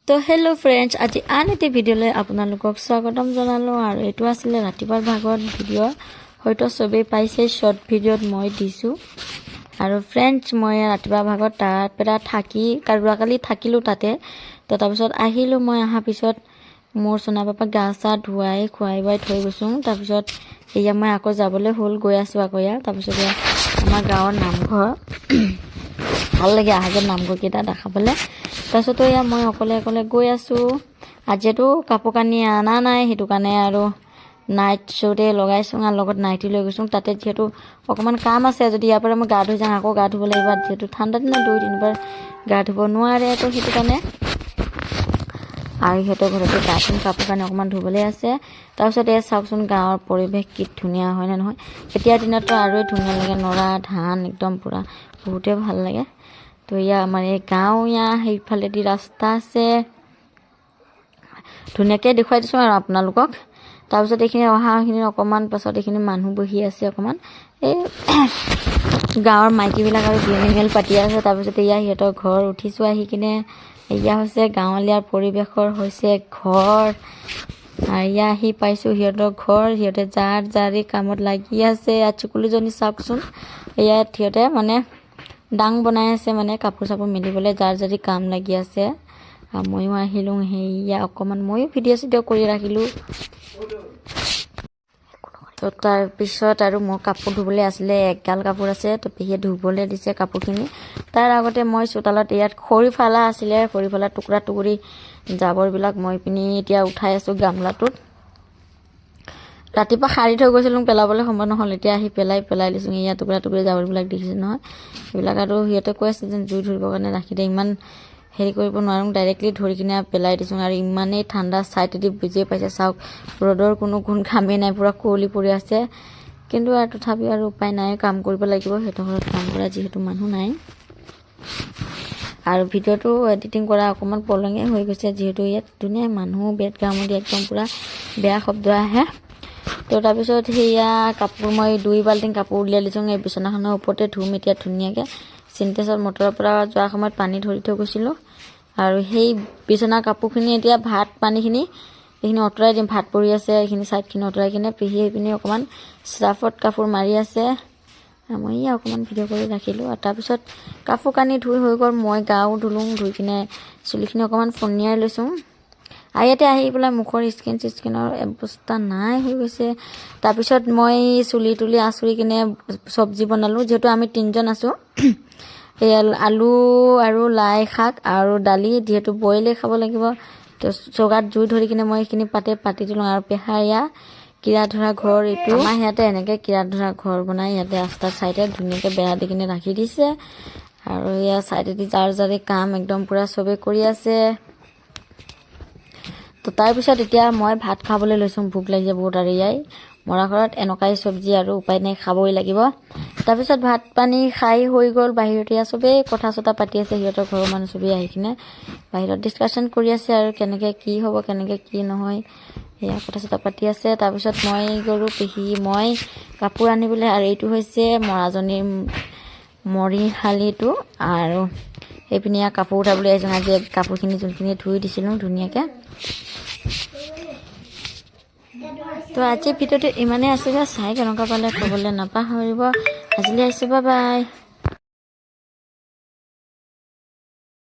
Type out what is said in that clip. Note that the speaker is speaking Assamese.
তো হেল্ল' ফ্ৰেণ্ডছ, আজি আন এটি ভিডিঅ'লৈ আপোনালোকক স্বাগতম জনালোঁ। আৰু এইটো আছিলে ৰাতিপুৱাৰ ভাগত ভিডিঅ', হয়তো চবেই পাইছে, শ্বৰ্ট ভিডিঅ'ত মই দিছোঁ। আৰু ফ্ৰেণ্ডছ, মই ৰাতিপুৱাৰ ভাগত তাৰপৰা যোৱাকালি থাকিলোঁ তাতে। তো তাৰপিছত আহিলোঁ। মই অহাৰ পিছত মোৰ সোনা পাপাক গা চা ধুৱাই খুৱাই বুৱাই থৈ গৈছোঁ। তাৰপিছত এয়া মই আকৌ যাবলৈ হ'ল, গৈ আছোঁ আকৌ ইয়াত। তাৰপিছত এয়া আমাৰ গাঁৱৰ নামঘৰ, ভাল লাগে আহাজত নামঘৰকেইটা দেখাবলৈ। তাৰপিছতো এয়া মই অকলে গৈ আছোঁ। আজিতো কাপোৰ কানি অনা নাই, সেইটো কাৰণে আৰু নাইট শ্বুটে লগাইছোঁ আৰু লগত নাইটি লৈ গৈছোঁ। তাতে যিহেতু অকণমান কাম আছে, যদি ইয়াৰ পৰা মই গা ধুই যাওঁ আকৌ গা ধুব লাগিব। যিহেতু ঠাণ্ডা দিনত 2-3 বাৰ গা ধুব নোৱাৰে, তো সেইটো কাৰণে। আৰু সিহঁতৰ ঘৰতে কাপোৰ কানি অকণমান ধুবলৈ আছে। তাৰপিছত এয়া চাওকচোন গাঁৱৰ পৰিৱেশ কি ধুনীয়া হয়নে নহয়। এতিয়াৰ দিনততো আৰুৱে ধুনীয়া লাগে, নৰা ধান একদম পূৰা বহুতেই ভাল লাগে। তো এয়া আমাৰ এই গাঁও, সেইফালেদি ৰাস্তা আছে, ধুনীয়াকৈ দেখুৱাই দিছোঁ আৰু আপোনালোকক। তাৰপিছত এইখিনি অহাখিনি অকণমান পাছত এইখিনি মানুহ বহি আছে অকণমান, এই গাঁৱৰ মাইকীবিলাক আৰু বিয়নী মেল পাতি আছে। তাৰপিছত এয়া সিহঁতৰ ঘৰ উঠিছোঁ আহি কিনে। এয়া হৈছে গাঁৱলীয়া পৰিৱেশৰ হৈছে ঘৰ। আৰু এয়া আহি পাইছোঁ সিহঁতৰ ঘৰ। সিহঁতে জাৰি কামত লাগি আছে। ইয়াত চুকুলিজনী চাওকচোন, ইয়াত সিহঁতে মানে ডাং বনাই আছে, মানে কাপোৰ চাপোৰ মেলিবলৈ জাৰি কাম লাগি আছে। ময়ো আহিলোঁ, সেয়া অকণমান ময়ো ভিডিঅ' চিডিঅ' কৰি ৰাখিলোঁ। তো তাৰপিছত আৰু মোৰ কাপোৰ ধুবলৈ আছিলে, এগাল কাপোৰ আছে। তো পেহীয়ে ধুবলৈ দিছে কাপোৰখিনি। তাৰ আগতে মই চোতালত ইয়াত খৰি ফালা আছিলে, খৰি ফালা টুকুৰা টুকুৰি জাবৰবিলাক মই পিনি এতিয়া উঠাই আছোঁ গামলাটোত। ৰাতিপুৱা সাৰি থৈ গৈছিলোঁ, পেলাবলৈ সময় নহ'ল, এতিয়া আহি পেলাই দিছোঁ। ইয়াত টুকুৰা টুকুৰি জাবৰবিলাক দেখিছে নহয়, সেইবিলাক আৰু সিহঁতে কৈ আছে যে জুই ধৰিবৰ কাৰণে ৰাখি দে, ইমান হেৰি কৰিব নোৱাৰোঁ, ডাইৰেক্টলি ধৰি কিনে পেলাই দিছোঁ। আৰু ইমানেই ঠাণ্ডা, ছাইডেদি বুজিয়ে পাইছে চাওক, ৰ'দৰ কোনো ঘামেই নাই, পূৰা কুঁৱলী পৰি আছে। কিন্তু আৰু তথাপিও আৰু উপায় নাই, কাম কৰিব লাগিব। সিহঁতৰ ঘৰত কাম কৰা যিহেতু মানুহ নাই। আৰু ভিডিঅ'টো এডিটিং কৰা অকণমান পলঙে হৈ গৈছে, যিহেতু ইয়াত ধুনীয়া মানুহ বেকগ্ৰাউণ্ডত একদম পূৰা বেয়া শব্দ আহে। তো তাৰপিছত সেয়া কাপোৰ মই 2 বাল্টিং কাপোৰ উলিয়াই দিছোঁ। এই বিচনাখনৰ ওপৰতে ধুম এতিয়া ধুনীয়াকৈ। চিনটেক্সত মটৰৰ পৰা যোৱাৰ সময়ত পানী ধৰি থৈ গৈছিলোঁ। আৰু সেই বিচনাৰ কাপোৰখিনি এতিয়া ভাত পানীখিনি এইখিনি আঁতৰাই দিম, ভাত পৰি আছে, এইখিনি ছাইডখিনি আঁতৰাই কিনে পেহী এইপিনে অকণমান চাৰ্ফত কাপোৰ মাৰি আছে। মই ইয়াত অকণমান ভিডিঅ' কৰি ৰাখিলোঁ। আৰু তাৰপিছত কাপোৰ কানি ধুই হৈ গ'ল, মই গাও ধুলোঁ, ধুই কিনে চুলিখিনি অকণমান ফনিয়াই লৈছোঁ। আৰু ইয়াতে আহি পেলাই মুখৰ স্কিনৰ অৱস্থা নাই হৈ গৈছে। তাৰপিছত মই চুলি তুলি আঁচুৰি কিনে চব্জি বনালোঁ, যিহেতু আমি 3জন আছোঁ। এই আলু আৰু লাই শাক আৰু দালি, যিহেতু বইলেই খাব লাগিব। তো চৌকাত জুই ধৰি কিনে মই এইখিনি পাতি দিলোঁ। আৰু পেহাৰ এয়া কিৰা ধৰা ঘৰ, এইটো আমাৰ ইয়াতে এনেকৈ কিৰা ধৰা ঘৰ বনাই ইয়াতে ৰাস্তাৰ চাইডে ধুনীয়াকৈ বেৰা দি কিনে ৰাখি দিছে। আৰু এয়া চাইডেদি জাৰি কাম একদম পূৰা চবেই কৰি আছে। তো তাৰপিছত এতিয়া মই ভাত খাবলৈ লৈছোঁ, ভোক লাগিছে বহুত। আৰু ইয়াই মৰা ঘৰত এনেকুৱাই চব্জি, আৰু উপায় নাই, খাবই লাগিব। তাৰপিছত ভাত পানী খাই হৈ গ'ল। বাহিৰত এয়া চবেই কথা চথা পাতি আছে, সিহঁতৰ ঘৰৰ মানুহ চবেই আহি কিনে বাহিৰত ডিছকাশ্যন কৰি আছে, আৰু কেনেকৈ কি হ'ব, কেনেকৈ কি নহয়, সেয়া কথা চথা পাতি আছে। তাৰপিছত মই গ'লোঁ, পেহী মই কাপোৰ আনিবলৈ। আৰু এইটো হৈছে মৰাজনীৰ মৰিশালিটো। আৰু এইপিনে কাপোৰ উঠাবলৈ আহিছোঁ। আজি কাপোৰখিনি যোনখিনি ধুই দিছিলোঁ ধুনীয়াকৈ। তো আজি ভিডিঅ'টো ইমানেই আছিলে, চাই কেনেকুৱা পালে ক'বলৈ নাপাহৰিব। আজিলৈ আহিছোঁ, বাই বাই।